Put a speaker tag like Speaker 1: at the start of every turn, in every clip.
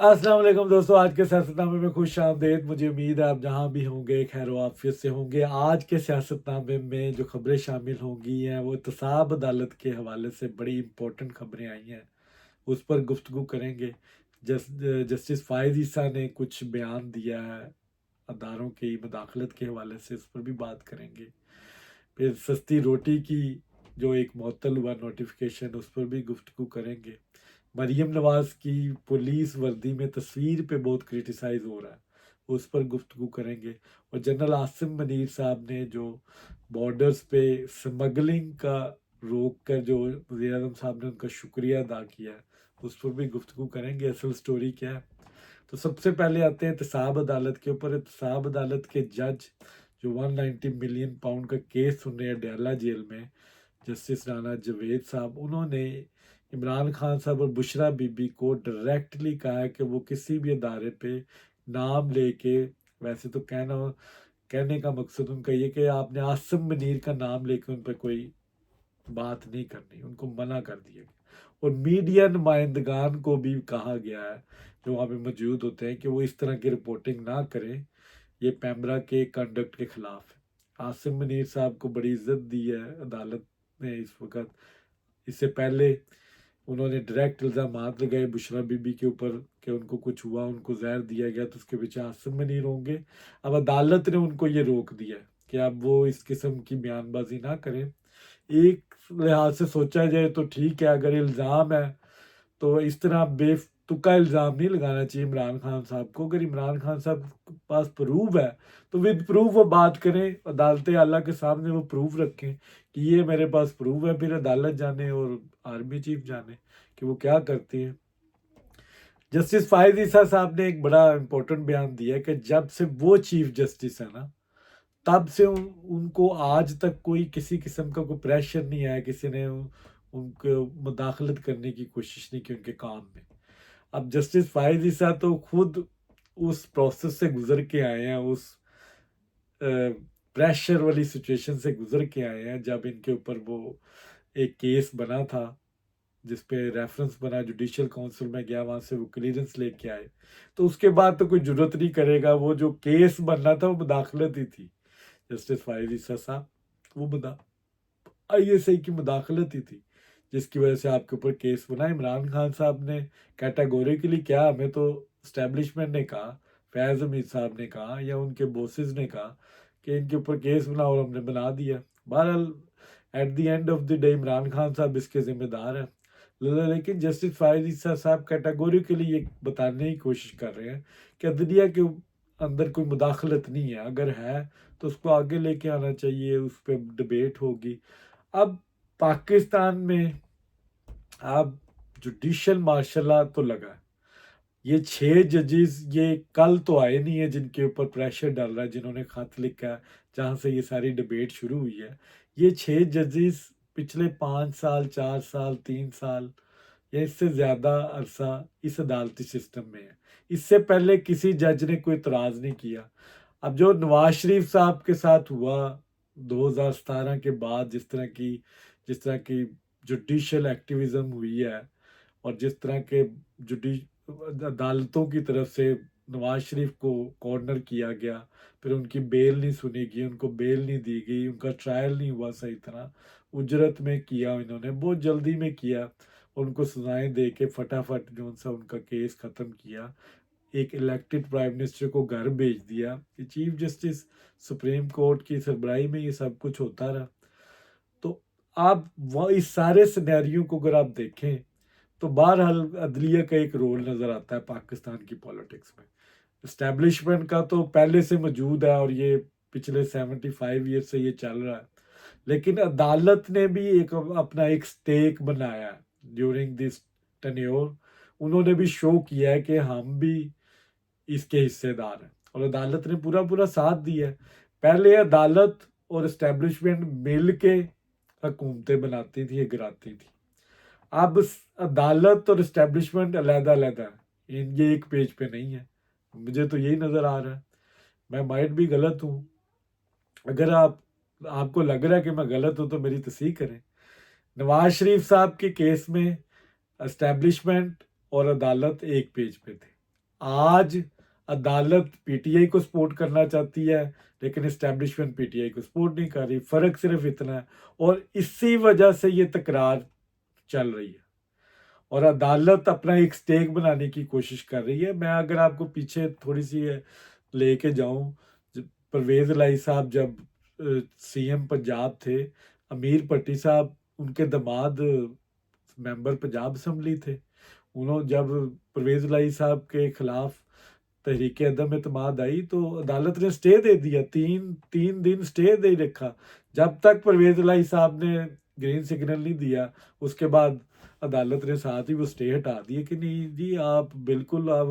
Speaker 1: अस्सलाम वालेकुम दोस्तों, आज के सियासतनामे में खुश आमदेद। मुझे उम्मीद है आप जहाँ भी होंगे खैर आफियत से होंगे। आज के सियासतनामे में जो खबरें शामिल होंगी हैं वो एहतसाब अदालत के हवाले से बड़ी इंपॉर्टेंट खबरें आई हैं, उस पर गुफ्तगू करेंगे। जस्टिस फ़ाइज़ ईसा ने कुछ बयान दिया है अदारों की मदाखलत के हवाले से, उस पर भी बात करेंगे। फिर सस्ती रोटी की जो एक मुअत्तल हुआ नोटिफिकेशन, उस पर भी गुफ्तगू करेंगे। मरीम नवाज की पुलिस वर्दी में तस्वीर पे बहुत क्रिटिसाइज हो रहा है, उस पर गुफ्तगू करेंगे। और जनरल आसिम मनीर साहब ने जो बॉर्डर्स पे स्मगलिंग का रोक कर जो वज़ीर आज़म साहब ने उनका शुक्रिया अदा किया है, उस पर भी गुफ्तगू करेंगे। असल स्टोरी क्या है, तो सबसे पहले आते हैं एहतसाब अदालत के ऊपर। एहतसाब अदालत के जज जो 190 मिलियन पाउंड का केस सुन रहे हैं डयाला जेल में, जस्टिस राना जवेद साहब, उन्होंने इमरान खान साहब और बुशरा बीबी को डायरेक्टली कहा है कि वो किसी भी अदारे पे नाम लेके, वैसे तो कहने का मकसद उनका ये कि आपने आसिम मनीर का नाम लेके उन पर कोई बात नहीं करनी, उनको मना कर दिया गया। और मीडिया नुमाइंदगान को भी कहा गया है जो वहाँ पे मौजूद होते हैं कि वो इस तरह की रिपोर्टिंग ना करें, ये पैमरा के कंडक्ट के खिलाफ है। आसिम मनीर साहब को बड़ी इज्जत दी है अदालत ने इस वक्त। इससे पहले उन्होंने डायरेक्ट इल्ज़ाम लगाए बुशरा बीबी के ऊपर कि उनको कुछ हुआ, उनको जहर दिया गया, तो उसके पीछे आसिम मनीर होंगे। अब अदालत ने उनको ये रोक दिया कि अब वो इस किस्म की बयानबाजी ना करें। एक लिहाज से सोचा जाए तो ठीक है, अगर इल्ज़ाम है तो इस तरह बेतुका इल्ज़ाम नहीं लगाना चाहिए इमरान खान साहब को। अगर इमरान खान साहब के पास प्रूफ है तो विद प्रूफ वो बात करें, अदालत आला के सामने वो प्रूफ रखें कि ये मेरे पास प्रूफ है। फिर अदालत जाने और आर्मी चीफ जाने कि वो क्या करती है। जस्टिस फ़ाइज़ ईसा साहब ने एक बड़ा इंपॉर्टेंट बयान दिया कि जब से वो चीफ जस्टिस है ना, तब से उनको आज तक कोई किसी किस्म का कोई प्रेशर नहीं आया, किसी ने उनको मुदाखलत करने की कोशिश नहीं की उनके काम में। अब जस्टिस फ़ाइज़ ईसा तो खुद उस प्रोसेस से गुजर के आए हैं, उस प्रेशर वाली सिचुएशन से गुजर के आए हैं जब इनके ऊपर वो एक केस बना था जिस पे रेफरेंस बना, जुडिशल काउंसिल में गया, वहाँ से वो क्लियरेंस लेके आए। तो उसके बाद तो कोई जरूरत नहीं करेगा, वो जो केस बनना था वो मुदाखलत ही थी। जस्टिस फ़ाइज़ ईसा साहब, वो ISI की मुदाखलत ही थी जिसकी वजह से आपके ऊपर केस बना। इमरान खान साहब ने कैटेगोरिकली क्या, हमें तो इस्टेब्लिशमेंट ने कहा, फैज़ हमीद साहब ने कहा या उनके बॉसेस ने कहा कि इनके ऊपर केस बना, और हमने बना दिया। बहरहाल at the end of the day Imran Khan साहब इसके जिम्मेदार हैं। लेकिन जस्टिस फ़ाइज़ ईसा साहब कैटेगोरिकली ये बताने की कोशिश कर रहे हैं कि अदलिया के अंदर कोई मुदाखलत नहीं है, अगर है तो उसको आगे लेके आना चाहिए, उस पर डिबेट होगी। अब पाकिस्तान में अब जुडिशल मार्शल तो लगा है। ये 6 जजेस ये कल तो आए नहीं है जिनके ऊपर प्रेशर डाल रहा है, जिन्होंने खत लिखा है जहाँ से ये सारी डिबेट शुरू हुई है। ये 6 जजेस पिछले 5 साल, 4 साल, 3 साल या इससे ज़्यादा अरसा इस अदालती सिस्टम में है। इससे पहले किसी जज ने कोई इतराज़ नहीं किया। अब जो नवाज शरीफ साहब के साथ हुआ 2017 के बाद, जिस तरह की जुडिशल एक्टिविज्म हुई है और जिस तरह के जुडी अदालतों की तरफ से नवाज शरीफ को कॉर्नर किया गया, फिर उनकी बेल नहीं सुनी गई, उनको बेल नहीं दी गई, उनका ट्रायल नहीं हुआ सही तरह, उजरत में किया, इन्होंने बहुत जल्दी में किया, उनको सजाएं दे के फटाफट जो सा उनका केस ख़त्म किया, एक इलेक्टेड प्राइम मिनिस्टर को घर भेज दिया। कि चीफ जस्टिस सुप्रीम कोर्ट की सरबराही में ये सब कुछ होता रहा। तो आप वह इस सारे सिनेरियो को अगर आप देखें तो बहरहाल अदलिया का एक रोल नज़र आता है पाकिस्तान की पॉलिटिक्स में। इस्टेब्लिशमेंट का तो पहले से मौजूद है और ये पिछले 75 ईयर से ये चल रहा है, लेकिन अदालत ने भी एक अपना एक स्टेक बनाया ड्यूरिंग दिस टेन्योर। उन्होंने भी शो किया है कि हम भी इसके हिस्सेदार हैं और अदालत ने पूरा पूरा साथ दिया है। पहले अदालत और इस्टेब्लिशमेंट मिल के हुकूमतें बनाती थी, गिराती थी। अब अदालत और इस्टेब्लिशमेंट अलहदा अलहदा है, ये एक पेज पे नहीं है। मुझे तो यही नज़र आ रहा है, मैं माइट भी गलत हूँ। अगर आपको लग रहा है कि मैं गलत हूँ तो मेरी तस्दीक करें। नवाज शरीफ साहब के केस में इस्टेब्लिशमेंट और अदालत एक पेज पे थे, آج عدالت پی ٹی آئی کو سپورٹ کرنا چاہتی ہے لیکن اسٹیبلشمنٹ پی ٹی آئی کو سپورٹ نہیں کر رہی، فرق صرف اتنا ہے، اور اسی وجہ سے یہ تکرار چل رہی ہے، اور عدالت اپنا ایک سٹیک بنانے کی کوشش کر رہی ہے۔ میں اگر آپ کو پیچھے تھوڑی سی لے کے جاؤں، پرویز الہی صاحب جب سی ایم پنجاب تھے، امیر پٹی صاحب ان کے داماد ممبر پنجاب اسمبلی تھے، انہوں جب پرویز الہی صاحب کے خلاف تحریک عدم اعتماد آئی تو عدالت نے سٹے دے دیا، تین دن سٹے دے رکھا، جب تک پرویز الہی صاحب نے گرین سگنل نہیں دیا، اس کے بعد عدالت نے ساتھ ہی وہ سٹے ہٹا دیے کہ نہیں جی آپ بالکل اب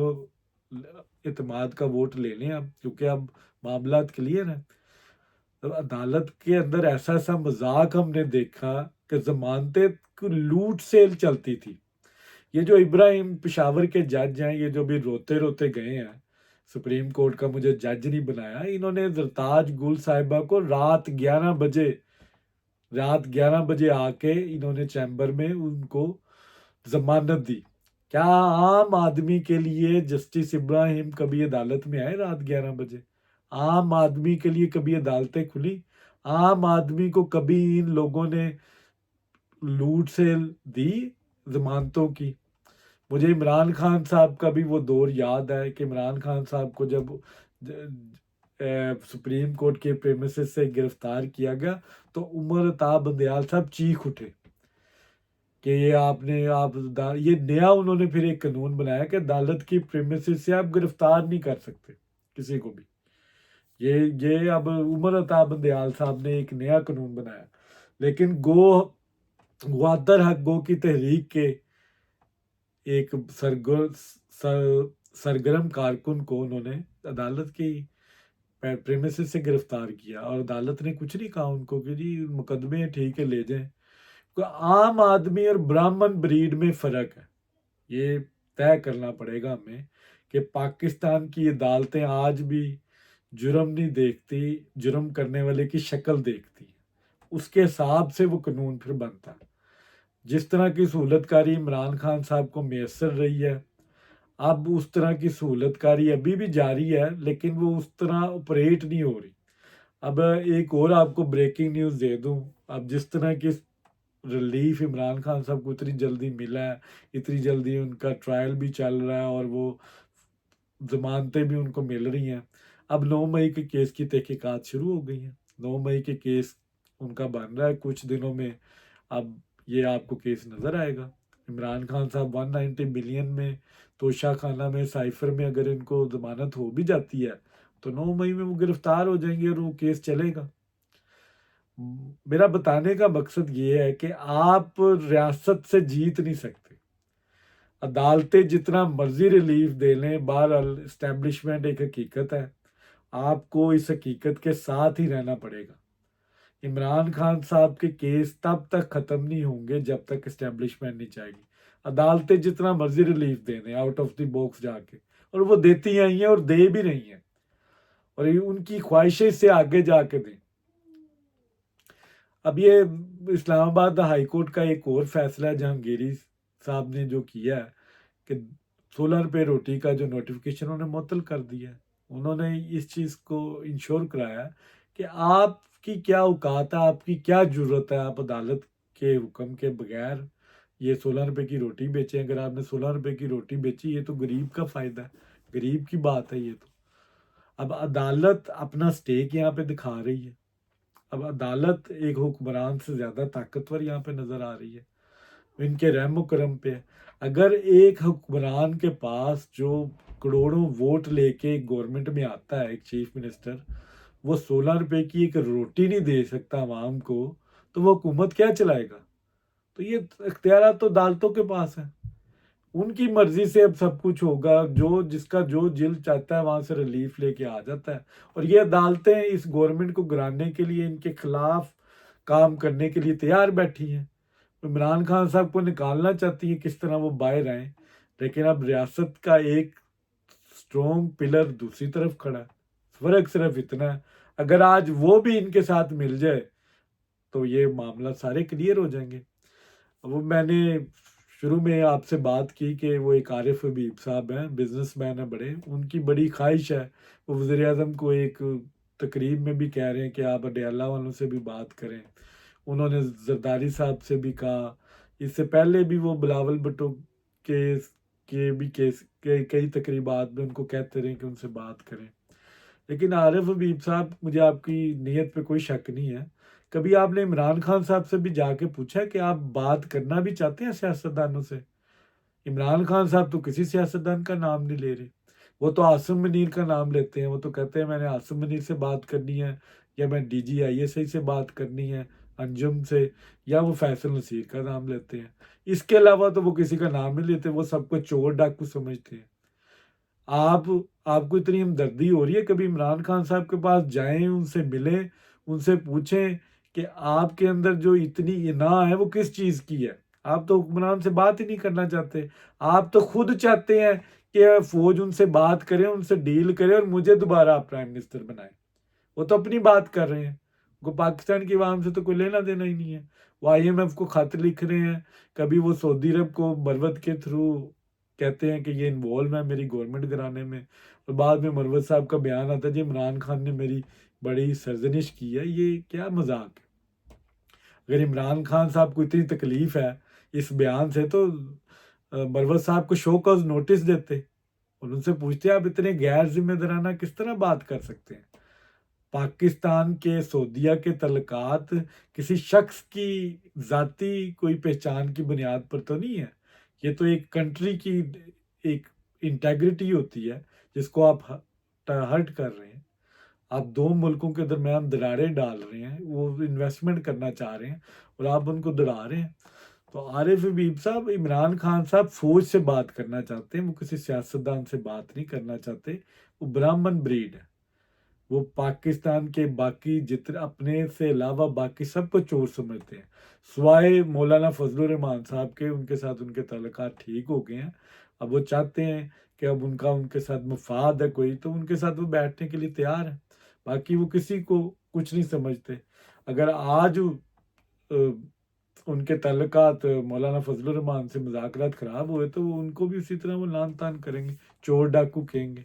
Speaker 1: اعتماد کا ووٹ لے لیں اب، کیونکہ اب معاملات کلیئر ہیں۔ تو عدالت کے اندر ایسا مذاق ہم نے دیکھا کہ ضمانتیں لوٹ سیل چلتی تھی۔ یہ جو ابراہیم پشاور کے جج ہیں، یہ جو بھی روتے روتے گئے ہیں سپریم کورٹ کا مجھے جج نہیں بنایا، انہوں نے زرتاج گل صاحبہ کو رات 11 بجے آ کے انہوں نے چیمبر میں ان کو ضمانت دی۔ کیا عام آدمی کے لیے جسٹس ابراہیم کبھی عدالت میں آئے رات 11 بجے؟ عام آدمی کے لیے کبھی عدالتیں کھلی؟ عام آدمی کو کبھی ان لوگوں نے لوٹ سیل دی ضمانتوں کی؟ مجھے عمران خان صاحب کا بھی وہ دور یاد ہے کہ عمران خان صاحب کو جب سپریم کورٹ کے پریمیسز سے گرفتار کیا گیا تو عمر عطا بندیال صاحب چیخ اٹھے کہ یہ نیا انہوں نے پھر ایک قانون بنایا کہ عدالت کی پریمیسز سے آپ گرفتار نہیں کر سکتے کسی کو بھی۔ یہ اب عمر عطا بندیال صاحب نے ایک نیا قانون بنایا، لیکن گوادر حق گو کی تحریک کے ایک سرگرم کارکن کو انہوں نے عدالت کی پریمیسز سے گرفتار کیا، اور عدالت نے کچھ نہیں کہا ان کو کہ جی مقدمے ٹھیک ہے لے جائیں۔ عام آدمی اور برہمن بریڈ میں فرق ہے، یہ طے کرنا پڑے گا ہمیں کہ پاکستان کی عدالتیں آج بھی جرم نہیں دیکھتی، جرم کرنے والے کی شکل دیکھتی، اس کے حساب سے وہ قانون پھر بنتا ہے۔ جس طرح کی سہولت کاری عمران خان صاحب کو میسر رہی ہے، اب اس طرح کی سہولت کاری ابھی بھی جاری ہے، لیکن وہ اس طرح آپریٹ نہیں ہو رہی۔ اب ایک اور آپ کو بریکنگ نیوز دے دوں، اب جس طرح کی ریلیف عمران خان صاحب کو اتنی جلدی ملا ہے، اتنی جلدی ان کا ٹرائل بھی چل رہا ہے اور وہ ضمانتیں بھی ان کو مل رہی ہیں، اب 9 مئی کے کیس کی تحقیقات شروع ہو گئی ہیں، 9 مئی کے کیس ان کا بن رہا ہے کچھ دنوں میں، اب یہ آپ کو کیس نظر آئے گا۔ عمران خان صاحب 190 ملین میں توشہ خانہ میں سائفر میں اگر ان کو ضمانت ہو بھی جاتی ہے تو 9 مئی میں وہ گرفتار ہو جائیں گے اور وہ کیس چلے گا۔ میرا بتانے کا مقصد یہ ہے کہ آپ ریاست سے جیت نہیں سکتے، عدالتیں جتنا مرضی ریلیف دے لیں، بہرحال اسٹیبلشمنٹ ایک حقیقت ہے، آپ کو اس حقیقت کے ساتھ ہی رہنا پڑے گا۔ عمران خان صاحب کے کیس تب تک ختم نہیں ہوں گے جب تک اسٹیبلشمنٹ نہیں چاہے گی، عدالتیں جتنا مرضی ریلیف دے دیں آؤٹ آف دی باکس جا کے، اور وہ دیتی آئی ہیں اور دے بھی رہی ہیں، اور ان کی خواہشیں سے آگے جا کے دیں۔ اب یہ اسلام آباد ہائی کورٹ کا ایک اور فیصلہ ہے جہانگیری صاحب نے جو کیا ہے کہ 16 روپے روٹی کا جو نوٹیفیکیشن انہوں نے معطل کر دیا ہے، انہوں نے اس چیز کو انشور کرایا کہ آپ کی کیا اوقات ہے، آپ کی کیا ضرورت ہے، آپ عدالت کے حکم کے بغیر یہ 16 روپے کی روٹی بیچیں۔ اگر آپ نے 16 روپے کی روٹی بیچی، یہ تو غریب کا فائدہ ہے، غریب کی بات ہے یہ تو۔ اب عدالت اپنا سٹیک یہاں پہ دکھا رہی ہے، اب عدالت ایک حکمران سے زیادہ طاقتور یہاں پہ نظر آ رہی ہے، ان کے رحم و کرم پہ۔ اگر ایک حکمران کے پاس جو کروڑوں ووٹ لے کے گورنمنٹ میں آتا ہے، ایک چیف منسٹر، وہ 16 روپے کی ایک روٹی نہیں دے سکتا عوام کو، تو وہ حکومت کیا چلائے گا؟ تو یہ اختیارات تو عدالتوں کے پاس ہیں، ان کی مرضی سے اب سب کچھ ہوگا، جس کا جو دل چاہتا ہے وہاں سے ریلیف لے کے آ جاتا ہے، اور یہ عدالتیں اس گورنمنٹ کو گرانے کے لیے، ان کے خلاف کام کرنے کے لیے تیار بیٹھی ہیں۔ عمران خان صاحب کو نکالنا چاہتی ہیں کس طرح وہ باہر آئیں، لیکن اب ریاست کا ایک سٹرونگ پلر دوسری طرف کھڑا ہے، فرق صرف اتنا ہے، اگر آج وہ بھی ان کے ساتھ مل جائے تو یہ معاملہ سارے کلیئر ہو جائیں گے۔ وہ میں نے شروع میں آپ سے بات کی کہ وہ ایک عارف حبیب صاحب ہیں، بزنس مین ہیں بڑے، ان کی بڑی خواہش ہے وہ وزیر اعظم کو ایک تقریب میں بھی کہہ رہے ہیں کہ آپ اڈیالہ والوں سے بھی بات کریں۔ انہوں نے زرداری صاحب سے بھی کہا، اس سے پہلے بھی وہ بلاول بھٹو کے بھی کئی تقریبات میں ان کو کہتے رہے کہ ان سے بات کریں۔ لیکن عارف حبیب صاحب، مجھے آپ کی نیت پہ کوئی شک نہیں ہے، کبھی آپ نے عمران خان صاحب سے بھی جا کے پوچھا کہ آپ بات کرنا بھی چاہتے ہیں سیاستدانوں سے؟ عمران خان صاحب تو کسی سیاستدان کا نام نہیں لے رہے، وہ تو عاصم منیر کا نام لیتے ہیں، وہ تو کہتے ہیں میں نے عاصم منیر سے بات کرنی ہے، یا میں D G I S I سے بات کرنی ہے، انجم سے، یا وہ فیصل نصیر کا نام لیتے ہیں۔ اس کے علاوہ تو وہ کسی کا نام نہیں لیتے، وہ سب کو چور ڈاکو سمجھتے ہیں۔ آپ آپ کو اتنی ہمدردی ہو رہی ہے، کبھی عمران خان صاحب کے پاس جائیں، ان سے ملیں، ان سے پوچھیں کہ آپ کے اندر جو اتنی انا ہے وہ کس چیز کی ہے۔ آپ تو حکمران سے بات ہی نہیں کرنا چاہتے، آپ تو خود چاہتے ہیں کہ فوج ان سے بات کرے، ان سے ڈیل کرے اور مجھے دوبارہ آپ پرائم منسٹر بنائیں۔ وہ تو اپنی بات کر رہے ہیں، کو پاکستان کی عوام سے تو کوئی لینا دینا ہی نہیں ہے۔ وہ آئی ایم ایف کو خط لکھ رہے ہیں، کبھی وہ سعودی عرب کو مروت کے تھرو کہتے ہیں کہ یہ انوالو ہے میری گورنمنٹ گرانے میں، اور بعد میں مروت صاحب کا بیان آتا ہے جی عمران خان نے میری بڑی سرزنش کی ہے۔ یہ کیا مذاق ہے؟ اگر عمران خان صاحب کو اتنی تکلیف ہے اس بیان سے تو مروت صاحب کو شو کاز نوٹس دیتے اور ان سے پوچھتے آپ اتنے غیر ذمہ دارانہ کس طرح بات کر سکتے ہیں؟ پاکستان کے سعودیہ کے تعلقات کسی شخص کی ذاتی کوئی پہچان کی بنیاد پر تو نہیں ہے، یہ تو ایک کنٹری کی ایک انٹیگریٹی ہوتی ہے جس کو آپ ہرٹ کر رہے ہیں۔ آپ دو ملکوں کے درمیان دراریں ڈال رہے ہیں، وہ انویسٹمنٹ کرنا چاہ رہے ہیں اور آپ ان کو دڑا رہے ہیں۔ تو عارف حبیب صاحب، عمران خان صاحب فوج سے بات کرنا چاہتے ہیں، وہ کسی سیاستدان سے بات نہیں کرنا چاہتے۔ وہ برہمن بریڈ ہے، وہ پاکستان کے باقی جتنے اپنے سے علاوہ باقی سب کو چور سمجھتے ہیں، سوائے مولانا فضل الرحمان صاحب کے، ان کے ساتھ ان کے تعلقات ٹھیک ہو گئے ہیں۔ اب وہ چاہتے ہیں کہ اب ان کے ساتھ مفاد ہے کوئی تو ان کے ساتھ وہ بیٹھنے کے لیے تیار ہیں، باقی وہ کسی کو کچھ نہیں سمجھتے۔ اگر آج ان کے تعلقات مولانا فضل الرحمان سے مذاکرات خراب ہوئے تو وہ ان کو بھی اسی طرح وہ لان تان کریں گے، چور ڈاکو کہیں گے۔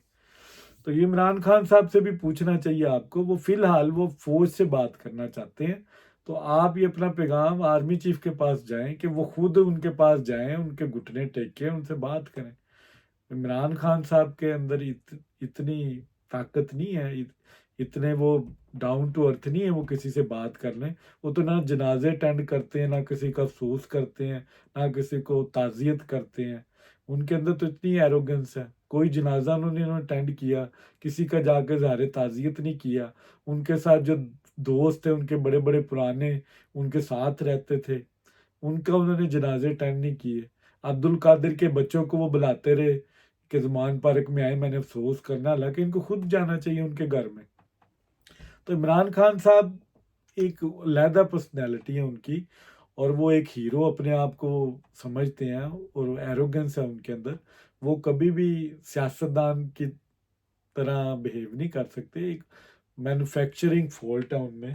Speaker 1: تو یہ عمران خان صاحب سے بھی پوچھنا چاہیے آپ کو، وہ فی الحال وہ فوج سے بات کرنا چاہتے ہیں، تو آپ یہ اپنا پیغام آرمی چیف کے پاس جائیں کہ وہ خود ان کے پاس جائیں، ان کے گھٹنے ٹیکیں، ان سے بات کریں۔ عمران خان صاحب کے اندر اتنی طاقت نہیں ہے، اتنے وہ ڈاؤن ٹو ارتھ نہیں ہے وہ کسی سے بات کر لیں۔ وہ تو نہ جنازے اٹینڈ کرتے ہیں، نہ کسی کا افسوس کرتے ہیں، نہ کسی کو تعزیت کرتے ہیں۔ ان کے اندر تو اتنی ایروگنس ہے، کوئی جنازہ انہوں نے اٹینڈ کیا، کسی کا جا کے اظہار تعزیت نہیں کیا۔ ان کے ساتھ جو دوست تھے ان کے بڑے بڑے پرانے، ان کے ساتھ رہتے تھے، ان کا انہوں نے جنازے اٹینڈ نہیں کیے۔ عبد القادر کے بچوں کو وہ بلاتے رہے کہ زمان پارک میں آئے، میں نے افسوس کرنا، حالانکہ ان کو خود جانا چاہیے ان کے گھر میں۔ تو عمران خان صاحب ایک علیحدہ پرسنالٹی ہے ان کی، اور وہ ایک ہیرو اپنے آپ کو سمجھتے ہیں، اور ایروگنس ہے ان کے اندر، وہ کبھی بھی سیاستدان کی طرح بہیو نہیں کر سکتے، ایک مینوفیکچرنگ فالٹ ہے ان میں۔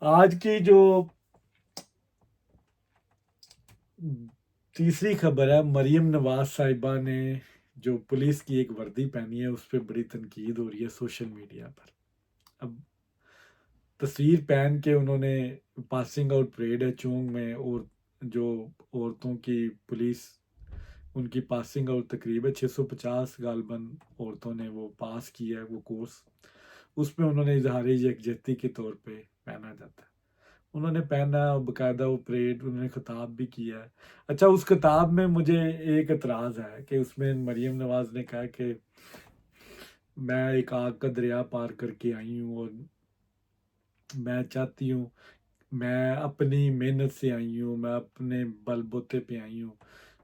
Speaker 1: آج کی جو تیسری خبر ہے، مریم نواز صاحبہ نے جو پولیس کی ایک وردی پہنی ہے اس پہ بڑی تنقید ہو رہی ہے سوشل میڈیا پر۔ اب تصویر پہن کے انہوں نے پاسنگ آؤٹ پریڈ ہے چونگ میں، اور جو عورتوں کی پولیس ان کی پاسنگ آؤٹ تقریب ہے، 650 غالباً عورتوں نے وہ پاس کیا ہے وہ کورس، اس میں انہوں نے اظہار یکجہتی کے طور پہ پہنا جاتا ہے، انہوں نے پہنا، باقاعدہ وہ پریڈ انہوں نے خطاب بھی کیا ہے۔ اچھا، اس خطاب میں مجھے ایک اعتراض ہے کہ اس میں مریم نواز نے کہا کہ میں ایک آگ کا دریا پار کر کے آئی ہوں، اور میں چاہتی ہوں، میں اپنی محنت سے آئی ہوں، میں اپنے بل بوتے پہ آئی ہوں،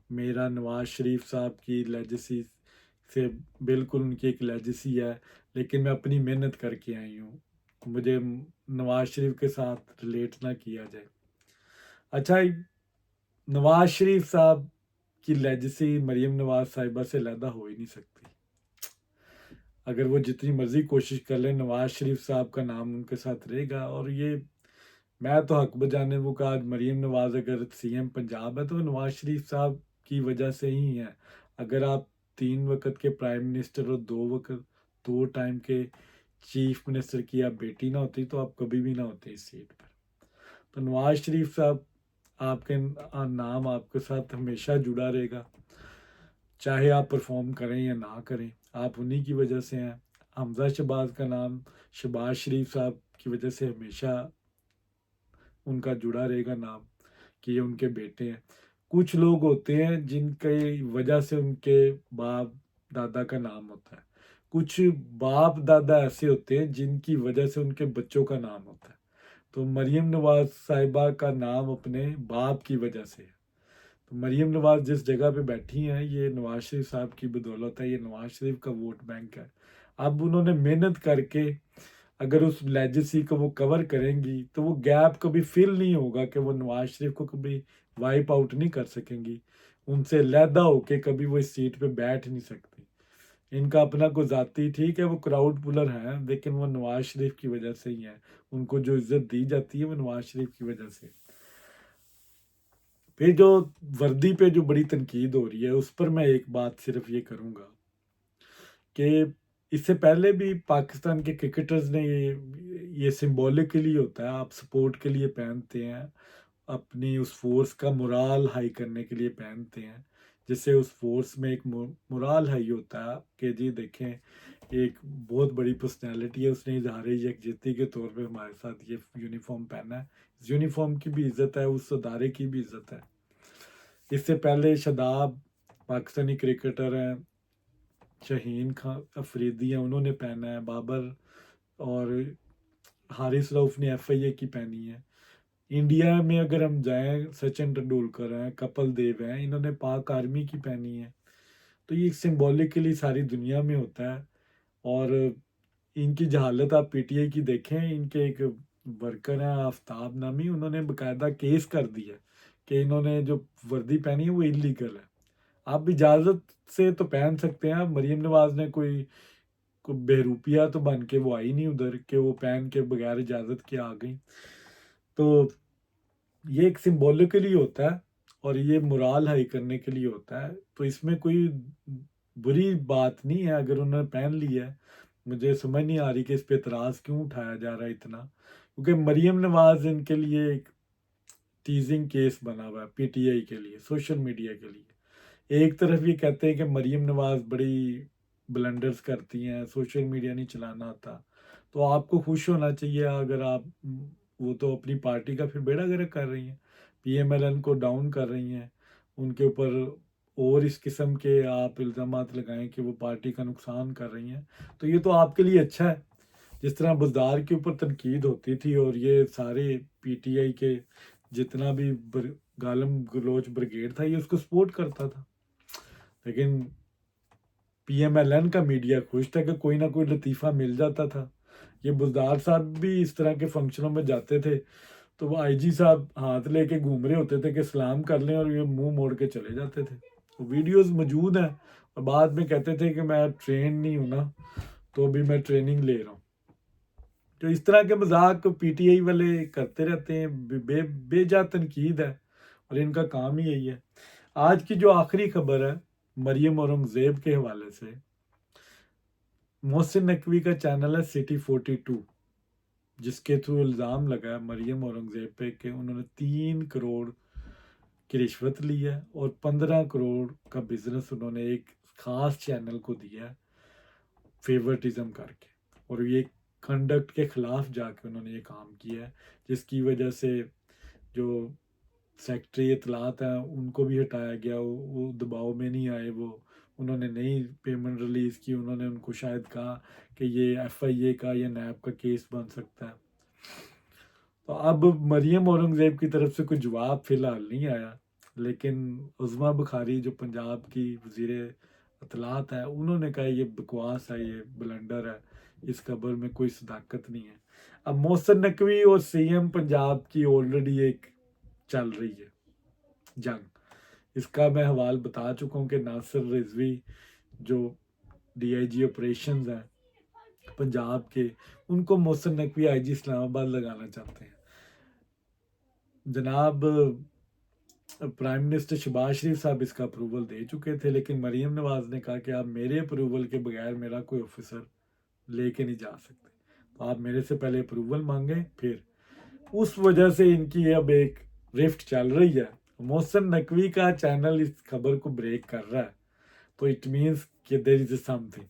Speaker 1: میرا نواز شریف صاحب کی لیجسی سے بالکل ان کی ایک لیجسی ہے، لیکن میں اپنی محنت کر کے آئی ہوں، مجھے نواز شریف کے ساتھ ریلیٹ نہ کیا جائے۔ اچھا، نواز شریف صاحب کی لیجسی مریم نواز صاحبہ سے علیحدہ ہو ہی نہیں سکتی، اگر وہ جتنی مرضی کوشش کر لیں نواز شریف صاحب کا نام ان کے ساتھ رہے گا۔ اور یہ मैं तो हक बजाने वो कहा आज मरीम नवाज अगर सीएम पंजाब है तो वो नवाज शरीफ साहब की वजह से ही है। अगर आप 3 वक्त के प्राइम मिनिस्टर और 2 टाइम के चीफ मिनिस्टर की आप बेटी ना होती तो आप कभी भी ना होते इस सीट पर। तो नवाज शरीफ साहब आपके नाम आपके साथ हमेशा जुड़ा रहेगा, चाहे आप परफॉर्म करें या ना करें, आप उन्हीं की वजह से हैं। हमजा शहबाज का नाम शहबाज शरीफ साहब की वजह से हमेशा उनका जुड़ा रहेगा नाम, कि ये उनके बेटे हैं। कुछ लोग होते हैं जिनके वजह से उनके बाप दादा का नाम होता है, कुछ बाप दादा ऐसे होते हैं जिनकी वजह से उनके बच्चों का नाम होता है। तो मरियम नवाज साहिबा का नाम अपने बाप की वजह से है। तो मरियम नवाज जिस जगह पे बैठी हैं ये नवाज शरीफ साहब की बदौलत है, ये नवाज शरीफ का वोट बैंक है। अब उन्होंने मेहनत करके अगर उस लेजेसी को वो कवर करेंगी तो वो गैप कभी फिल नहीं होगा कि वो नवाज शरीफ को कभी वाइप आउट नहीं कर सकेंगी। उनसे लैदा होके कभी वो इस सीट पे बैठ नहीं सकती। इनका अपना कोई जाती ठीक है, वो क्राउड पुलर हैं, लेकिन वो नवाज शरीफ की वजह से ही है। उनको जो इज्जत दी जाती है वो नवाज शरीफ की वजह से। फिर जो वर्दी पे जो बड़ी तनकीद हो रही है उस पर मैं एक बात सिर्फ ये करूंगा कि इससे पहले भी पाकिस्तान के क्रिकेटर्स ने ये सिंबॉलिकली होता है, आप सपोर्ट के लिए पहनते हैं, अपनी उस फोर्स का मोराल हाई करने के लिए पहनते हैं, जिससे उस फोर्स में एक मोराल हाई होता है कि जी देखें एक बहुत बड़ी पर्सनैलिटी है, उसने इजहार यकजहती के तौर पे हमारे साथ ये यूनिफॉर्म पहना है। इस यूनिफॉर्म की भी इज्जत है, उस अदारे की भी इज्जत है। इससे पहले शादाब पाकिस्तानी क्रिकेटर हैं, शहीन खान अफरीदी हैं, उन्होंने पहना है, बाबर और हारिस रऊफ ने एफआईए की पहनी है। इंडिया में अगर हम जाएं, सचिन तेंदुलकर हैं, कपिल देव हैं, इन्होंने पाक आर्मी की पहनी है। तो ये सिंबॉलिकली सारी दुनिया में होता है। और इनकी जहालत आप पीटीआई की देखें, इनके एक वर्कर हैं आफ्ताब नामी, उन्होंने बकायदा केस कर दिया कि इन्होंने जो वर्दी पहनी है वो इलीगल है। आप इजाज़त से तो पहन सकते हैं। मरीम नवाज ने कोई बहरूपिया तो बन के वो आई नहीं उधर कि वो पहन के बगैर इजाज़त के आ गई। तो ये एक सिंबॉलिकली होता है और ये मोराल हाई करने के लिए होता है। तो इसमें कोई बुरी बात नहीं है अगर उन्होंने पहन ली है। मुझे समझ नहीं आ रही कि इस पे एतराज़ क्यों उठाया जा रहा है इतना, क्योंकि मरीम नवाज इनके लिए एक टीजिंग केस बना हुआ है, पीटीआई के लिए, सोशल मीडिया के लिए। एक तरफ ये कहते हैं कि मरीम नवाज बड़ी ब्लंडर्स करती हैं, सोशल मीडिया नहीं चलाना आता। तो आपको खुश होना चाहिए अगर आप, वो तो अपनी पार्टी का फिर बेड़ा गर्क कर रही हैं, पीएमएलएन को डाउन कर रही हैं, उनके ऊपर और इस किस्म के आप इल्ज़ामात लगाएं कि वो पार्टी का नुकसान कर रही हैं, तो ये तो आपके लिए अच्छा है। जिस तरह बुज़दार के ऊपर तनकीद होती थी और ये सारे पीटीआई के जितना भी गालम गलोच ब्रिगेड था ये उसको सपोर्ट करता था, लेकिन पीएमएलएन का मीडिया खुश था कि कोई ना कोई लतीफ़ा मिल जाता था। ये बुज़दार साहब भी इस तरह के फंक्शनों में जाते थे तो वो आईजी साहब हाथ लेके घूम रहे होते थे कि सलाम कर लें और ये मुंह मोड़ के चले जाते थे। तो वीडियोस मौजूद हैं और बाद में कहते थे कि मैं ट्रेन नहीं हूं ना, तो अभी मैं ट्रेनिंग ले रहा हूँ। तो इस तरह के मजाक पीटीआई वाले करते रहते हैं, बेजा तनकीद है और इनका काम ही यही है। आज की जो आखिरी खबर है मरियम औरंगजेब के हवाले से, मोहसिन नकवी का चैनल है सिटी 42, जिसके थ्रू इल्ज़ाम लगा है मरियम औरंगजेब पे कि उन्होंने 3 करोड़ की रिश्वत ली है और 15 करोड़ का बिजनेस उन्होंने एक खास चैनल को दिया है फेवरटिज्म करके, और ये कंडक्ट के खिलाफ जाके उन्होंने ये काम किया है, जिसकी वजह से जो सेक्रेटरी इतलात हैं उनको भी हटाया गया। वो दबाव में नहीं आए, वो उन्होंने नई पेमेंट रिलीज़ की। उन्होंने उनको शायद कहा कि ये एफआईए का या नैब का केस बन सकता है। तो अब मरियम औरंगजेब की तरफ से कोई जवाब फिलहाल नहीं आया, लेकिन उज़मा बुखारी जो पंजाब की वज़ीर इत्तलात है उन्होंने कहा ये बकवास है, ये ब्लंडर है, इस खबर में कोई सदाकत नहीं है। अब मोहसिन नकवी और सीएम पंजाब की ऑलरेडी एक चल रही है जंग, इसका मैं हवाल बता चुका हूँ कि नासिर रिजवी जो डीआईजी ऑपरेशंस हैं पंजाब के, उनको मोहसिन नकवी आईजी इस्लामाबाद लगाना चाहते हैं। जनाब प्राइम मिनिस्टर शहबाज शरीफ साहब इसका अप्रूवल दे चुके थे, लेकिन मरीम नवाज ने कहा कि आप मेरे अप्रूवल के बगैर मेरा कोई ऑफिसर लेके नहीं जा सकते, तो आप मेरे से पहले अप्रूवल मांगे फिर। उस वजह से इनकी अब एक रिफ्ट चल रही है। मोहसिन नकवी का चैनल इस खबर को ब्रेक कर रहा है, तो इट मीन्स कि देयर इज समथिंग।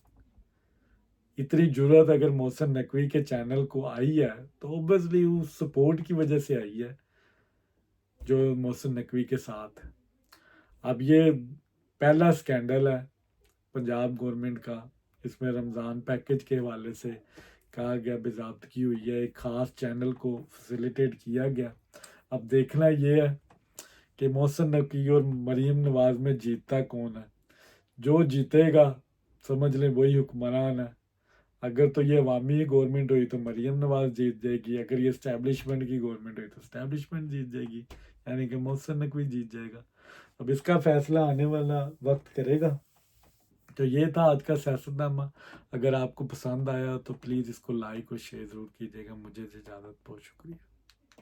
Speaker 1: इतनी जरूरत अगर मोहसिन नकवी के चैनल को आई है तो ऑब्वियसली उस सपोर्ट की वजह से आई है जो मोहसिन नकवी के साथ है। अब ये पहला स्कैंडल है पंजाब गवर्नमेंट का, इसमें रमज़ान पैकेज के हवाले से कहा गया बेज़ाब्तगी हुई है, एक ख़ास चैनल को फैसिलिटेट किया गया। अब देखना ये है कि मोहसिन नकवी और मरीम नवाज में जीतता कौन है। जो जीतेगा समझ लें वही हुक्मरान है। अगर तो ये अवामी गवर्नमेंट हुई तो मरीम नवाज जीत जाएगी, अगर ये इस्टेब्लिशमेंट की गवर्नमेंट हुई तो इस्टेब्लिशमेंट जीत जाएगी, यानी कि मोहसिन नकवी जीत जाएगा। अब इसका फैसला आने वाला वक्त करेगा। तो ये था आज का सियासतनामा। अगर आपको पसंद आया तो प्लीज़ इसको लाइक और शेयर ज़रूर कीजिएगा। मुझे इजाज़त, बहुत शुक्रिया।